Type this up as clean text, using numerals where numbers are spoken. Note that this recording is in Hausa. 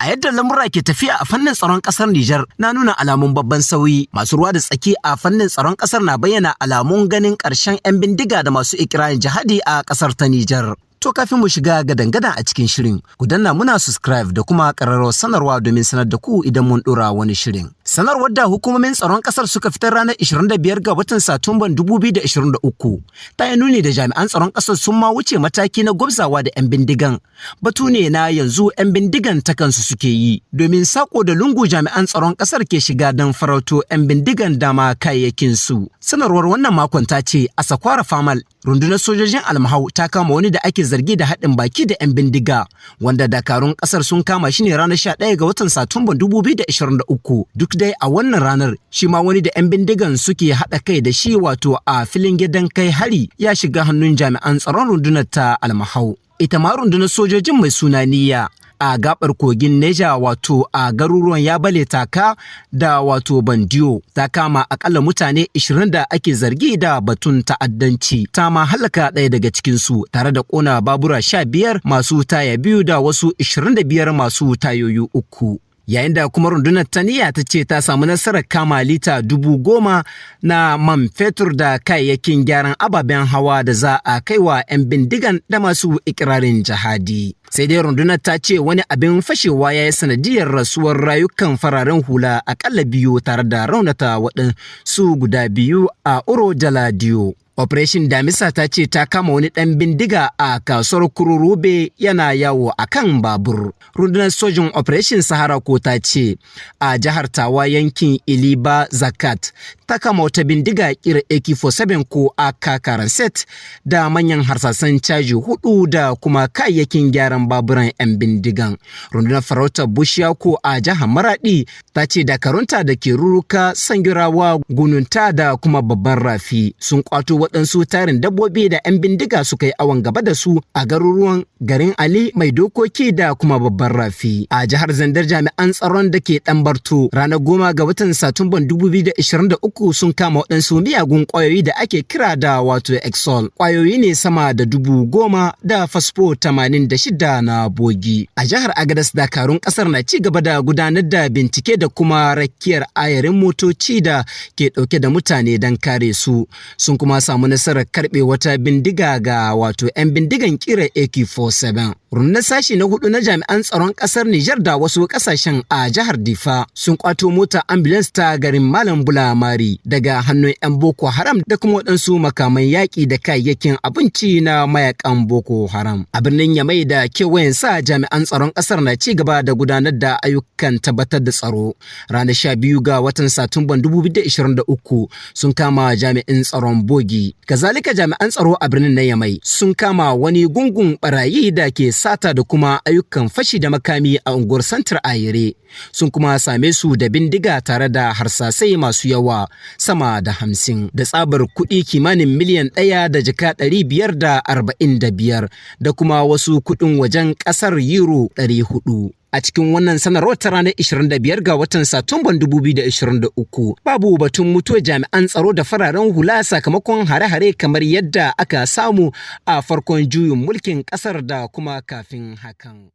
A yadda lamura ke tafiya a fannin tsaron ƙasar Nijar na nuna alamun babban sauyi. Masu ruwa da tsaki a fannin tsaron ƙasar na bayyana alamun ganin ƙarshen 'yan bindiga da masu ikirarin jihadi a ƙasar ta Nijar. To kafin mu shiga gadan-gadan a cikin shirin, ku danna muna subscribe da kuma ƙararrawar sanarwa domin sanar da ku idan mun ɗora wani shirin. Sanarwar da hukumomin tsaron ƙasar suka fitar ranar 25 ga watan Satumban 2023 ta yi nuni da jami'an tsaron ƙasar sun ma wuce mataki na gwabzawa da 'yan bindigan. Batu ne na yanzu 'yan bindigan ta kansu suke yi, domin sako da lungu jami'an tsaron ƙasar ke shiga don farauto 'yan bindigan dama kayayyakin su. Sanarwar wannan makon ta ce a Sakwara Famal, rundunar sojojin Almahau ta kama wani da ake zargi da haɗin baki da 'yan bindiga, wanda dakarun ƙasar sun kama shi ne ranar 11 ga watan Satumban 2023. Duk dai a wannan ranar shi ma wani da 'yan bindigan suke haɗa kai da shi wato a filin gidan kai hari ya shiga hannun jami'an tsaron rundunar ta Almahau. Ita ma rundunar sojojin mai suna Niyya a gabar kogin Neja wato a garuruwan Yabale Taka da wato Bandiyo ta kama akalla mutane 20 da ake zargi da batun ta'addanci, ta ma halaka ɗaya daga cikinsu tare da ƙona babura 15 masu taya biyu da wasu 25 masu tayoyi 3. Yayin da kuma rundunar Taniya ta ce ta samu nasarar kama lita 10,000 na man fetur da kayayyakin gyaran ababen hawa da za a kai wa 'yan bindigan da masu ikirarin jihadi. Sai dai rundunar ta ce wani abin fashewa ya yi sanadiyar rasuwar rayukan fararen hula akalla 2 tare da raunata waɗansu guda 2 a Uro Jaladiyo. Operation Damisa ta ce ta kama wani ɗan bindiga a kasuwar Kururube yana yawo a kan babur. Rundunar sojin Operation Sahara ko ta ce a jihar Tawa yankin Iliba Zakat ta kama wata bindiga kira AK-47 ko AK-47 da manyan harsasan caji 4 da kuma kayayyakin gyaran baburan 'yan bindigan. Rundunar farautar Bushiyako a jihar Maradi ta ce dakarunta da ke ruruka Sangirawa, Gununta da kuma babban rafi sun kwato waɗansu tarin dabbobi da 'yan bindiga suka yi awon gaba da su a garuruwan garin Ali mai dokoki da kuma babban rafi. A jihar Zandar jami'an tsaron da ke Ɗanbarto ranar 10 ga watan Satumban 2023 sun kama waɗansu miyagun ƙwayoyi da ake kira da wato Exol. Ƙwayoyi ne sama da 10,000 da fasfo 86 na bogi. A jihar Agadas dakarun ƙasar na ci gaba da gudanar da bincike da kuma rakiyar ayarin motoci da ke ɗauke da mutane don kare su. Sun kuma samu nasarar karɓe wata bindiga ga wato 'yan bindigan kira AK-47. Rundunar sashi na 4 na jami'an tsaron ƙasar Nijar da wasu ƙasashen a jihar Difa sun kwato mota ambulance ta garin Malam Bulamari daga hannun 'yan Boko Haram da kuma waɗansu makaman yaƙi da kayayyakin abinci na mayakan Boko Haram. A birnin Yamai da kewayen sa jami'an tsaron ƙasar na ci gaba da gudanar da ayyukan tabbatar da tsaro. Ranar 12 ga watan Satumban 2023 sun kama jami'in tsaron bogi. Kazalika jami'an tsaro a birnin na Yamai sun kama wani gungun barayi da ke sata da kuma ayyukan fashi da makami a unguwar Santar Ayere. Sun kuma same su da bindiga tare da harsasai masu yawa sama da 50 da tsabar kuɗi kimanin miliyan 1 da jaka 545 da kuma wasu kuɗin wajen ƙasar euro 400. A cikin wannan sanarwar ta ranar 25 ga watan Satumban 2023 babu batun mutuwar jami'an tsaro da fararen hula sakamakon hare-hare kamar yadda aka samu a farkon juyin mulkin ƙasar da kuma kafin hakan.